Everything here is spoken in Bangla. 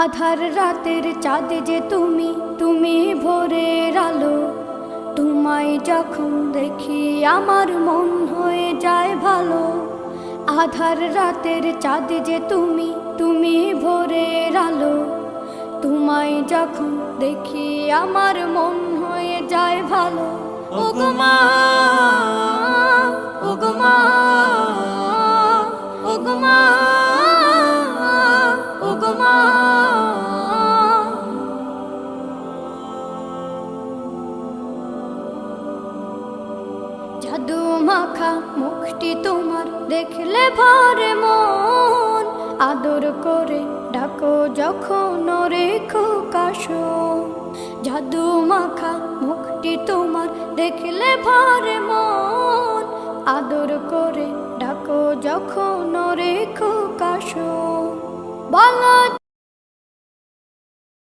আধার রাতের চাঁদ যে তুমি, তুমি ভোরের আলো। তোমায় যখন দেখি আমার মন হয়ে যায় ভালো। আধার রাতের চাঁদ যে তুমি, তুমি ভোরের আলো। তোমায় যখন দেখি আমার মন হয়ে যায় ভালো। ওগো মা, ওগো মা, ওগো মা, ওগো মা। জাদু মাখা মুখটি তোমার দেখলে ভরে মন। আদর করে ডাকো যখন রেখো কাশন। জাদু মাখা মুখটি তোমার দেখলে ভরে মন। আদর করে ডাকো যখন রেখো কাশন। বলো